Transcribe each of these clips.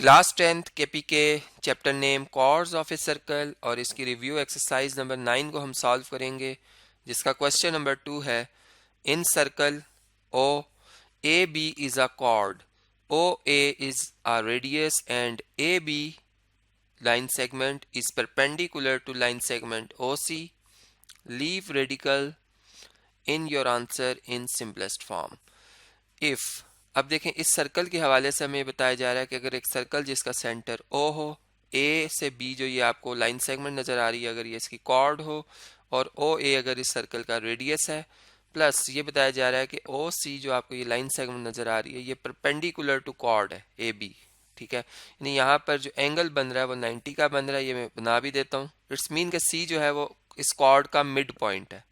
Class 10th KPK chapter name chords of a circle और इसकी review exercise number 9 को हम सॉल्व करेंगे, जिसका क्वेश्चन नंबर 2 है in circle O A B is a chord, O A is a radius and A B line segment is perpendicular to line segment OC. Leave radical in your answer in simplest form. If अब देखें इस circle के हवाले से हमें बताया जा रहा है कि अगर एक सर्कल जिसका सेंटर O हो, A से B जो ये आपको लाइन सेगमेंट नज़र आ रही है अगर ये इसकी कॉर्ड हो, और OA अगर इस सर्कल का रेडियस है, प्लस ये बताया जा रहा है कि OC जो आपको ये लाइन सेगमेंट नज़र आ रही है ये परपेंडिकुलर टू कॉर्ड है AB, ठीक है। यानी यहाँ पर जो एंगल बन रहा है वो 90 का बन रहा है, ये मैं बना भी देता हूँ। इट्स मीन कि C जो है वो इस कॉर्ड का मिड पॉइंट है,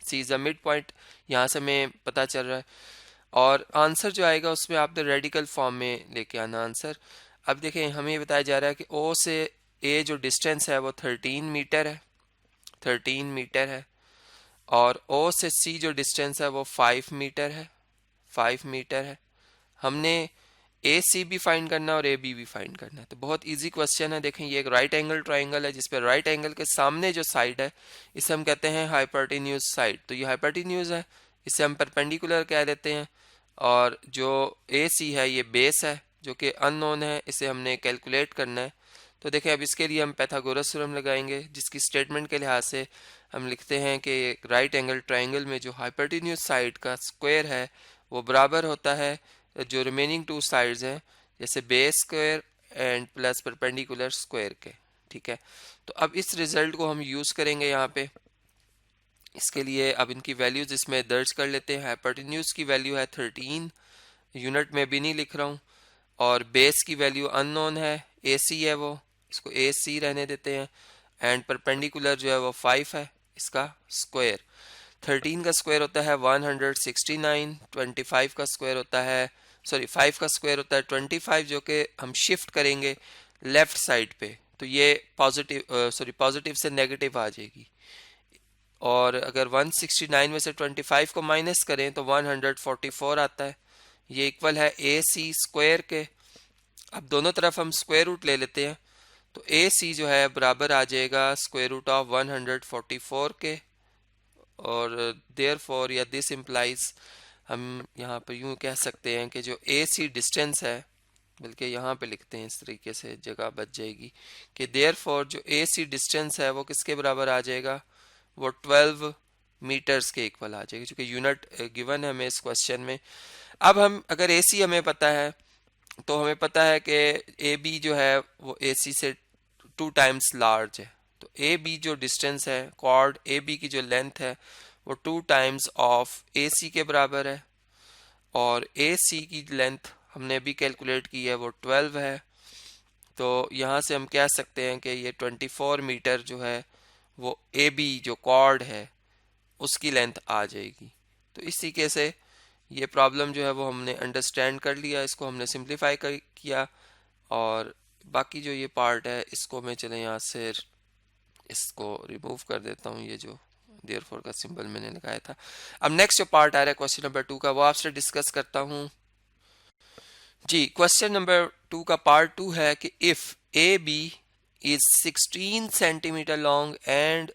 C is a mid point, यहाँ से हमें पता चल रहा है। और आंसर जो आएगा उसमें आपने रेडिकल फॉर्म में लेके आना आंसर। अब देखें हमें बताया जा रहा है कि O से A जो डिस्टेंस है वो 13 मीटर है, 13 मीटर है, और O से C जो डिस्टेंस है वो 5 मीटर है, 5 मीटर है। हमने ए सी भी फाइंड करना और ए बी भी फाइंड करना है, तो बहुत इजी क्वेश्चन है। देखें ये एक राइट एंगल ट्राइंगल है जिसपे राइट एंगल के सामने जो साइड है इसे हम कहते हैं हाइपोटेन्यूज साइड, तो ये हाइपोटेन्यूज है, इसे हम परपेंडिकुलर कह देते हैं। और जो ए सी है ये बेस है जो कि अननोन है, इसे हमने कैलकुलेट करना है। तो देखें अब इसके लिए हम पाइथागोरस थ्योरम लगाएंगे, जिसकी स्टेटमेंट के लिहाज से हम लिखते हैं कि राइट एंगल ट्राइंगल में जो हाइपोटेन्यूज साइड का स्क्वायर है वो बराबर होता है जो रिमेनिंग टू साइड्स हैं, जैसे base square and plus perpendicular square के, ठीक है। तो अब इस रिजल्ट को हम यूज़ करेंगे यहाँ पे। इसके लिए अब इनकी वैल्यूज इसमें दर्ज कर लेते हैं। हाइपोटेन्यूज की वैल्यू है 13, यूनिट में भी नहीं लिख रहा हूँ, और बेस की वैल्यू अननोन है, ए सी है वो, इसको ए सी रहने देते हैं, एंड परपेंडिकुलर जो है वो 5 है, इसका स्क्वायर 13 का स्क्वायर होता है 169, 25 का स्क्वायर होता है 5 का स्क्वायर होता है 25, जो कि हम शिफ्ट करेंगे लेफ्ट साइड पे तो ये पॉजिटिव से नेगेटिव आ जाएगी। और अगर 169 में से 25 को माइनस करें तो 144 आता है, ये इक्वल है ए सी स्क्वायर के। अब दोनों तरफ हम स्क्वायर रूट ले लेते हैं, तो ए सी जो है बराबर आ जाएगा स्क्वायर रूट ऑफ 144 के, और देयरफॉर या दिस इम्प्लाइज हम यहाँ पर यूँ कह सकते हैं कि जो ए सी डिस्टेंस है, बल्कि यहाँ पे लिखते हैं इस तरीके से जगह बच जाएगी कि देयरफॉर जो ए सी डिस्टेंस है वो किसके बराबर आ जाएगा, वो 12 मीटर्स के इक्वल आ जाएगी, क्योंकि यूनिट गिवन है हमें इस क्वेश्चन में। अब हम अगर ए सी हमें पता है तो हमें पता है कि ए बी जो है वो ए सी से 2 टाइम्स लार्ज है, तो ए बी जो डिस्टेंस है, कॉर्ड ए बी की जो लेंथ है वो 2 टाइम्स ऑफ ए सी के बराबर है, और ए सी की लेंथ हमने भी कैलकुलेट की है वो 12 है। तो यहाँ से हम कह सकते हैं कि ये 24 मीटर जो है वो ए बी जो कॉर्ड है उसकी लेंथ आ जाएगी। तो इस तरीके से ये प्रॉब्लम जो है वो हमने अंडरस्टैंड कर लिया, इसको हमने सिंप्लीफाई किया, और बाकी जो ये पार्ट है इसको मैं चले यहाँ से इसको रिमूव कर देता हूँ, ये जो देयरफॉर का सिंबल मैंने लगाया था। अब नेक्स्ट जो पार्ट आ रहा है क्वेश्चन नंबर 2 का, वो आपसे डिस्कस करता हूँ जी। क्वेश्चन नंबर 2 का पार्ट 2 है कि if A B is 16 centimetre long and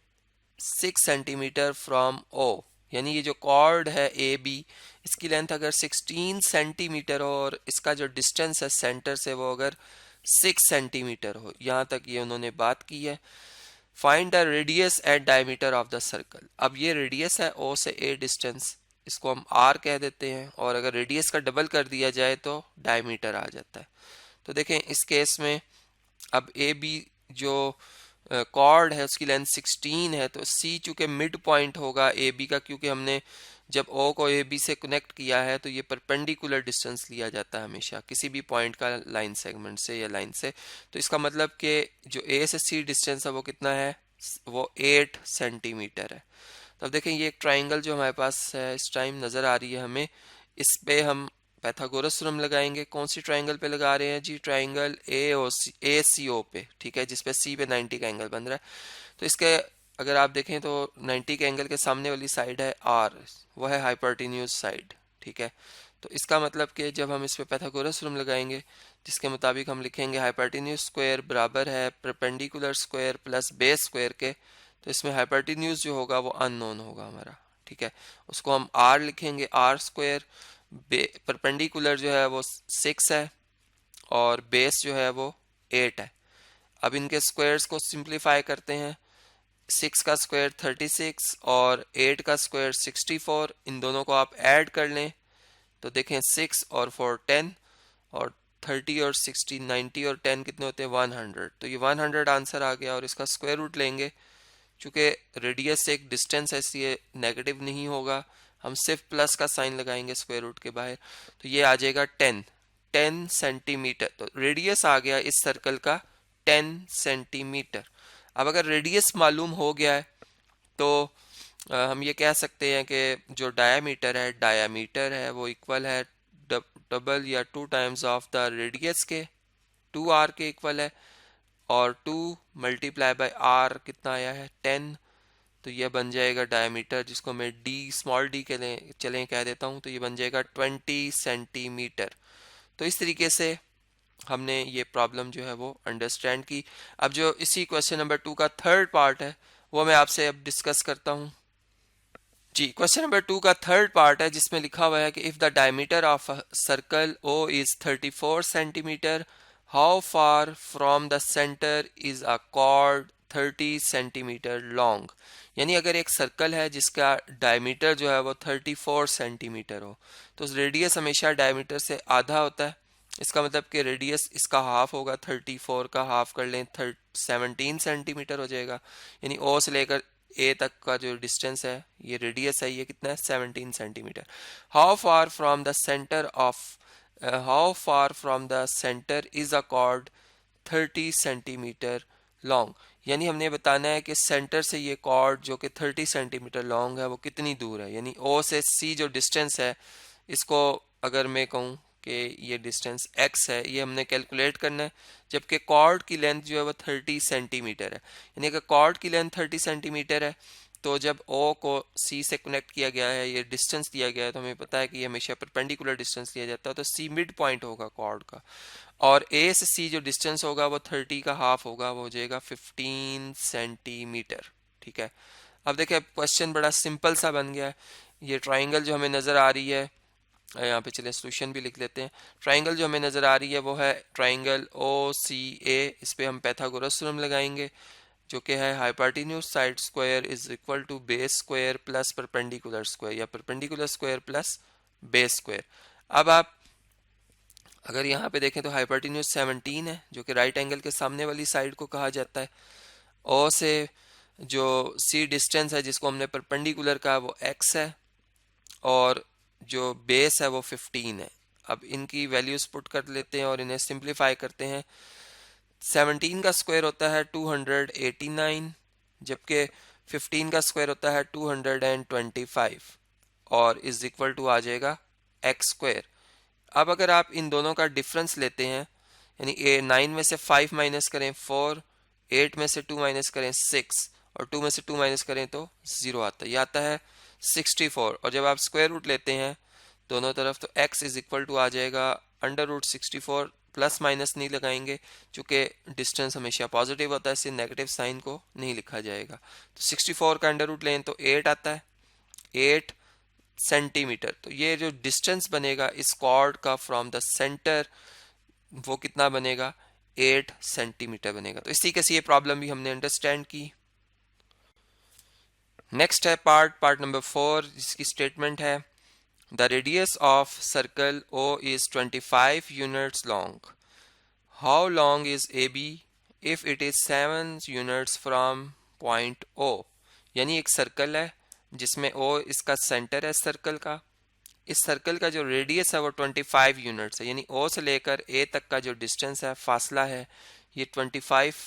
6 centimetre from O, यानी ये जो कॉर्ड है ए बी इसकी लेंथ अगर 16 सेंटीमीटर हो और इसका जो डिस्टेंस है सेंटर से वो अगर 6 सेंटीमीटर हो, यहाँ तक ये उन्होंने बात की है। Find the radius and diameter of the circle. अब ये रेडियस है ओ से ए डिस्टेंस, इसको हम आर कह देते हैं, और अगर रेडियस का डबल कर दिया जाए तो डायमीटर आ जाता है। तो देखें इस केस में अब ए बी जो कॉर्ड है उसकी लेंथ 16 है, तो सी चूंकि मिड पॉइंट होगा ए बी का, क्योंकि हमने जब ओ को ए बी से कनेक्ट किया है तो ये परपेंडिकुलर डिस्टेंस लिया जाता है हमेशा किसी भी पॉइंट का लाइन सेगमेंट से या लाइन से। तो इसका मतलब कि जो ए से सी डिस्टेंस है वो कितना है, वो 8 सेंटीमीटर है। तो अब देखें ये एक ट्राइंगल जो हमारे पास है इस टाइम नज़र आ रही है हमें, इस पे हम पाइथागोरस थ्योरम लगाएंगे। कौन सी ट्राइंगल पे लगा रहे हैं जी, ट्राइंगल ए सी ओ पे, ठीक है, जिसपे सी पे 90 का एंगल बन रहा है। तो इसके अगर आप देखें तो 90 के एंगल के सामने वाली साइड है आर, वो है हाइपोटेन्यूज साइड, ठीक है। तो इसका मतलब कि जब हम इस पे पाइथागोरस थ्योरम लगाएंगे जिसके मुताबिक हम लिखेंगे हाइपोटेन्यूज स्क्वायर बराबर है perpendicular square plus base square के, तो इसमें हाइपोटेन्यूज जो होगा वो अननोन होगा हमारा, ठीक है। उसको हम आर लिखेंगे, आर स्क्वायर, परपेंडिकुलर जो है वो 6 है और बेस जो है वो 8 है। अब इनके स्क्वायर्स को सिंप्लीफाई करते हैं, 6 का स्क्वायर 36 और 8 का स्क्वायर 64, इन दोनों को आप ऐड कर लें तो देखें 6 और 4 10 और 30 और 60 90 और 10 कितने होते हैं 100, तो ये 100 आंसर आ गया। और इसका स्क्वायर रूट लेंगे, चूंकि रेडियस से एक डिस्टेंस है इसलिए नेगेटिव नहीं होगा, हम सिर्फ प्लस का साइन लगाएंगे स्क्वायर रूट के बाहर, तो ये आ जाएगा 10 सेंटीमीटर। तो रेडियस आ गया इस सर्कल का 10 सेंटीमीटर। अब अगर रेडियस मालूम हो गया है तो हम ये कह सकते हैं कि जो डायामीटर है वो इक्वल है डबल या 2 टाइम्स ऑफ द रेडियस के, 2r के इक्वल है, और 2 मल्टीप्लाई बाय r कितना आया है 10, तो ये बन जाएगा डायमीटर, जिसको मैं d स्मॉल d के लिए चलें कह देता हूँ, तो ये बन जाएगा 20 सेंटीमीटर। तो इस तरीके से हमने ये प्रॉब्लम जो है वो अंडरस्टैंड की। अब जो इसी क्वेश्चन नंबर 2 का थर्ड पार्ट है वो मैं आपसे अब डिस्कस करता हूँ। जी, क्वेश्चन नंबर 2 का थर्ड पार्ट है जिसमें लिखा हुआ है कि if the diameter of a circle O is 34 centimetre, how far from the centre is a chord 30 centimetre long. यानी अगर एक सर्कल है जिसका डायमीटर जो है वो 34 सेंटीमीटर हो, तो रेडियस हमेशा डायमीटर से आधा होता है। इसका मतलब कि रेडियस इसका हाफ होगा, 34 का हाफ कर लें 17 सेंटीमीटर हो जाएगा। यानी ओ से लेकर ए तक का जो डिस्टेंस है, ये रेडियस है, ये कितना है 17 centimetre. How far from the centre is a chord 30 centimetre long. यानी हमने बताना है कि सेंटर से ये कॉर्ड जो कि 30 सेंटीमीटर लॉन्ग है वो कितनी दूर है। यानी ओ से सी जो डिस्टेंस है, इसको अगर मैं कहूँ कि ये डिस्टेंस x है, ये हमने कैलकुलेट करना है, जबकि कॉर्ड की लेंथ जो है वो 30 सेंटीमीटर है। यानी कि कॉर्ड की लेंथ 30 सेंटीमीटर है, तो जब O को C से कनेक्ट किया गया है, ये डिस्टेंस दिया गया है, तो हमें पता है कि ये हमेशा परपेंडिकुलर डिस्टेंस दिया जाता है, तो C मिड पॉइंट होगा कॉर्ड का, और A से C जो डिस्टेंस होगा वो 30 का हाफ होगा, वो हो जाएगा 15 सेंटीमीटर। ठीक है, अब देखिए क्वेश्चन बड़ा सिंपल सा बन गया है। ये ट्राइंगल जो हमें नज़र आ रही है, यहाँ पे चले सोल्यूशन भी लिख लेते हैं। ट्राइंगल जो हमें नज़र आ रही है वो है ट्राइंगल ओ सी ए, इस पे हम पाइथागोरस थ्योरम लगाएंगे जो कि है hypotenuse side square is equal to base square plus perpendicular square, या perpendicular square plus base square. अब आप अगर यहाँ पे देखें तो हाइपोटेन्यूज 17 है जो कि राइट एंगल के सामने वाली साइड को कहा जाता है। ओ से जो सी डिस्टेंस है जिसको हमने परपेंडिकुलर कहा वो x है, और जो बेस है वो 15 है। अब इनकी वैल्यूज पुट कर लेते हैं और इन्हें सिंप्लीफाई करते हैं। 17 का स्क्वायर होता है 289, जबकि 15 का स्क्वायर होता है 225, और इज इक्वल टू आ जाएगा एक्स स्क्वायर। अब अगर आप इन दोनों का डिफरेंस लेते हैं, यानी 9 में से 5 माइनस करें 4, 8 में से 2 माइनस करें 6, और 2 में से 2 माइनस करें तो 0 आता है, यह आता है 64। और जब आप स्क्वायर रूट लेते हैं दोनों तरफ तो x इज इक्वल टू आ जाएगा अंडर रूट 64, प्लस माइनस नहीं लगाएंगे क्योंकि डिस्टेंस हमेशा पॉजिटिव होता है, इससे नेगेटिव साइन को नहीं लिखा जाएगा। तो 64 का अंडर रूट लें तो 8 आता है, 8 सेंटीमीटर। तो ये जो डिस्टेंस बनेगा इस कॉर्ड का फ्रॉम द सेंटर वो कितना बनेगा 8 सेंटीमीटर बनेगा। तो इसी के से ये प्रॉब्लम भी हमने अंडरस्टैंड की। नेक्स्ट है पार्ट नंबर 4, जिसकी स्टेटमेंट है the radius of circle O is 25 units long. How long is AB if it is 7 units from point O? यानी एक सर्कल है जिसमें O इसका सेंटर है सर्कल का। इस सर्कल का जो रेडियस है वो 25 यूनिट्स है, यानी O से लेकर A तक का जो डिस्टेंस है, फासला है, ये 25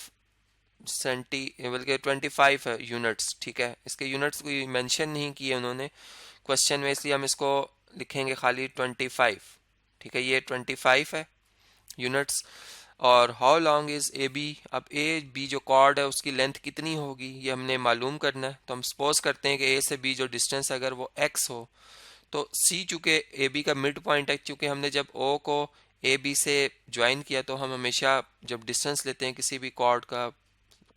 बल्कि 25 है यूनिट्स। ठीक है, इसके यूनिट्स कोई मेंशन नहीं किए उन्होंने क्वेश्चन में, इसलिए हम इसको लिखेंगे खाली 25। ठीक है, ये 25 है यूनिट्स। और how long is A B, अब ए बी जो कॉर्ड है उसकी लेंथ कितनी होगी ये हमने मालूम करना है। तो हम सपोज करते हैं कि ए से बी जो डिस्टेंस अगर वो x हो, तो सी चूँकि ए बी का मिड पॉइंट है, चूँकि हमने जब ओ को ए बी से ज्वाइन किया तो हम हमेशा जब डिस्टेंस लेते हैं किसी भी कॉर्ड का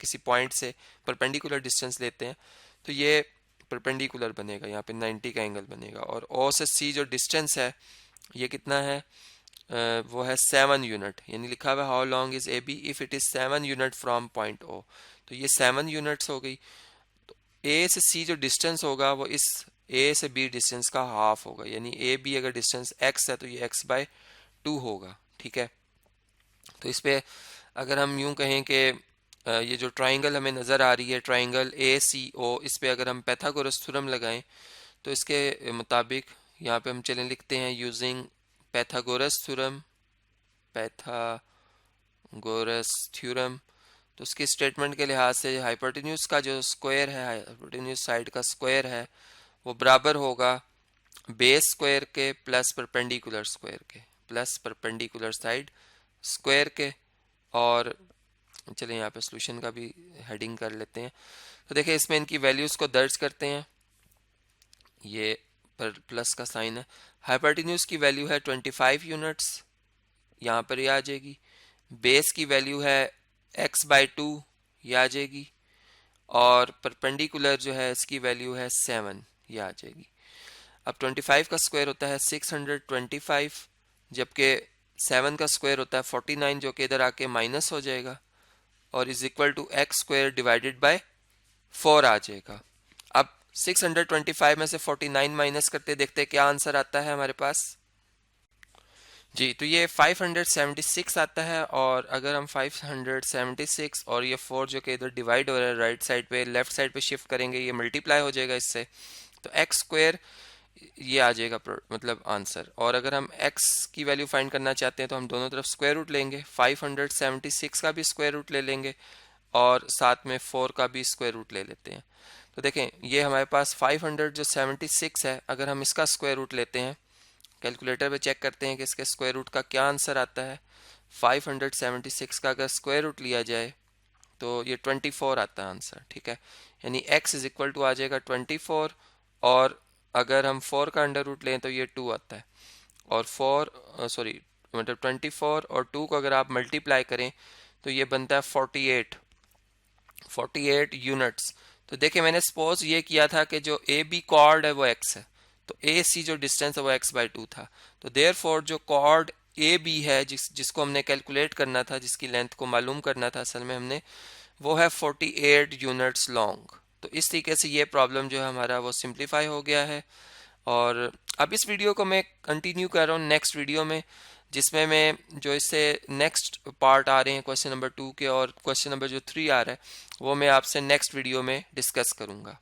किसी पॉइंट से परपेंडिकुलर डिस्टेंस लेते हैं तो ये परपेंडिकुलर बनेगा, यहाँ पे 90 का एंगल बनेगा। और ओ से सी जो डिस्टेंस है ये कितना है, वो है 7 यूनिट, यानी लिखा हुआ how long is A B if it is 7 unit from point O, तो ये 7 यूनिट्स हो गई। तो ए से सी जो डिस्टेंस होगा वो इस ए से बी डिस्टेंस का हाफ होगा, यानी ए बी अगर डिस्टेंस एक्स है तो ये x/2 होगा, ठीक है। तो इस पे अगर हम यूं कहें कि ये जो ट्राइंगल हमें नज़र आ रही है ट्राइंगल ए सी ओ, इस पे अगर हम पैथागोरस थ्योरम लगाएं तो इसके मुताबिक यहाँ पे हम चलें लिखते हैं using Pythagoras theorem, Pythagoras theorem. तो उसकी स्टेटमेंट के लिहाज से हाइपोटेन्यूज का जो स्क्वायर है, हाइपोटेन्यूज साइड का स्क्वायर है वो बराबर होगा बेस स्क्वायर के प्लस परपेंडिकुलर स्क्वायर के, प्लस परपेंडिकुलर साइड स्क्वायर के। और चलिए यहाँ पे सॉल्यूशन का भी हेडिंग कर लेते हैं। तो देखिए इसमें इनकी वैल्यूज़ को दर्ज करते हैं, ये पर प्लस का साइन है। हाइपोटेन्यूज की वैल्यू है 25 यूनिट्स, यहाँ पर ये आ जाएगी। बेस की वैल्यू है x/2, ये आ जाएगी। और परपेंडिकुलर जो है इसकी वैल्यू है 7, ये आ जाएगी। अब 25 का स्क्वायर होता है 625, जबकि 7 का स्क्वायर होता है 49, जो कि इधर आके माइनस हो जाएगा और is equal to x square divided by 4 आ जाएगा। अब 625 में से 49 माइनस करते देखते क्या आंसर आता है हमारे पास जी। तो ये 576 आता है। और अगर हम 576 और ये 4 जो कि इधर डिवाइड हो रहा है राइट साइड पे लेफ्ट साइड पे शिफ्ट करेंगे, ये मल्टीप्लाई हो जाएगा इससे, तो एक्स स्क्वायर ये आ जाएगा मतलब आंसर। और अगर हम x की वैल्यू फाइंड करना चाहते हैं तो हम दोनों तरफ स्क्वायर रूट लेंगे, 576 का भी स्क्वायर रूट ले लेंगे और साथ में 4 का भी स्क्वायर रूट ले लेते हैं। तो देखें ये हमारे पास 576 है, अगर हम इसका स्क्वायर रूट लेते हैं कैलकुलेटर पे चेक करते हैं कि इसके स्क्वायर रूट का क्या आंसर आता है। 576 का अगर स्क्वायर रूट लिया जाए तो ये 24 आता है आंसर, ठीक है। यानी x इज इक्वल टू आ जाएगा 24 और अगर हम 4 का अंडर रूट लें तो ये 2 आता है। और 4 सॉरी मतलब 24 और 2 को अगर आप मल्टीप्लाई करें तो ये बनता है 48 यूनिट्स। तो देखिए मैंने सपोज ये किया था कि जो ए बी कॉर्ड है वो x है, तो ए सी जो डिस्टेंस है वो x/2 था। तो देयरफॉर जो कॉर्ड ए बी है जिसको हमने कैलकुलेट करना था, जिसकी लेंथ को मालूम करना था असल में हमने, वो है 48 यूनिट्स लॉन्ग। तो इस तरीके से ये प्रॉब्लम जो है हमारा वो सिंप्लीफाई हो गया है। और अब इस वीडियो को मैं कंटिन्यू कर रहा हूँ नेक्स्ट वीडियो में, जिसमें मैं जो इससे नेक्स्ट पार्ट आ रहे हैं क्वेश्चन नंबर 2 के और क्वेश्चन नंबर जो 3 आ रहा है वो मैं आपसे नेक्स्ट वीडियो में डिस्कस करूँगा।